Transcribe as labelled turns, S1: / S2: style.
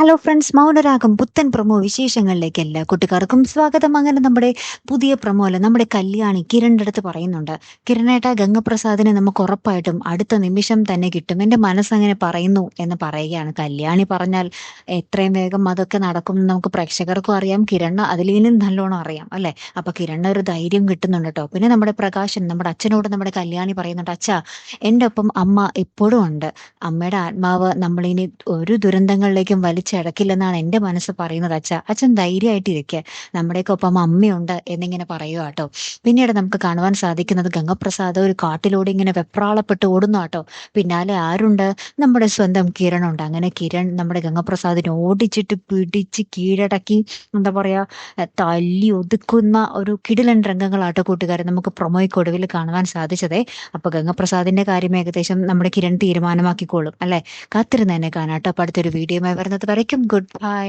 S1: Hello friends, Mounaragam പുത്തൻ promo വിശേഷങ്ങളിലേക്ക് എല്ലാ കൂട്ടുകാർക്കും സ്വാഗതം. അങ്ങനെ നമ്മുടെ പുതിയ പ്രൊമോ അല്ല, നമ്മുടെ കല്യാണി കിരണിന്റെ അടുത്ത് പറയുന്നുണ്ട്, കിരണേട്ട ഗംഗപ്രസാദിനെ നമുക്ക് ഉറപ്പായിട്ടും അടുത്ത നിമിഷം തന്നെ കിട്ടും, എൻ്റെ മനസ്സങ്ങനെ പറയുന്നു എന്ന് പറയുകയാണ്. കല്യാണി പറഞ്ഞാൽ എത്രയും വേഗം അതൊക്കെ നടക്കും എന്ന് നമുക്ക് പ്രേക്ഷകർക്കും അറിയാം, കിരണ് അതിലും നല്ലോണം അറിയാം അല്ലെ. അപ്പൊ കിരണ് ഒരു ധൈര്യം കിട്ടുന്നുണ്ട് കേട്ടോ. പിന്നെ നമ്മുടെ പ്രകാശൻ, നമ്മുടെ അച്ഛനോട് നമ്മുടെ കല്യാണി പറയുന്നുണ്ട്, അച്ഛാ എൻ്റെ ഒപ്പം അമ്മ ഇപ്പോഴും ഉണ്ട്, അമ്മയുടെ ആത്മാവ് നമ്മളിനി ഒരു ദുരന്തങ്ങളിലേക്കും വലിച്ചിഴക്കില്ലെന്നാണ് എൻ്റെ മനസ്സ് പറയുന്നത് അച്ഛ. അച്ഛൻ ധൈര്യമായിട്ടിരിക്കുക, നമ്മുടെയൊക്കെ ഒപ്പം അമ്മയുണ്ട് എന്നിങ്ങനെ പറയുക കേട്ടോ. പിന്നീട് നമുക്ക് കാണുവാൻ സാധിക്കുന്നത് ഗംഗപ്രസാദ് ഒരു കാട്ടിലൂടെ ഇങ്ങനെ വെപ്രാളപ്പെട്ട് ഓടുന്നു കേട്ടോ. പിന്നാലെ ആരുണ്ട്? നമ്മുടെ സ്വന്തം കിരണുണ്ട്. അങ്ങനെ കിരൺ നമ്മുടെ ഗംഗപ്രസാദിനെ ഓടിച്ചിട്ട് പിടിച്ച് കീഴടക്കി, എന്താ പറയാ, തല്ലി ഒതുക്കുന്ന ഒരു കിടിലൻ രംഗങ്ങളാട്ടോ കൂട്ടുകാരെ നമുക്ക് പ്രൊമോയ്ക്കൊടുവിൽ കാണുവാൻ സാധിച്ചതേ. അപ്പൊ ഗംഗപ്രസാദിന്റെ കാര്യം ഏകദേശം നമ്മുടെ കിരൺ തീരുമാനമാക്കിക്കോളും അല്ലെ. കാത്തിരുന്ന് തന്നെ കാണാട്ടോ. അപ്പൊ അടുത്തൊരു വീഡിയോയുമായി വരുന്നത് വരയ്ക്കും ഗുഡ് ബൈ.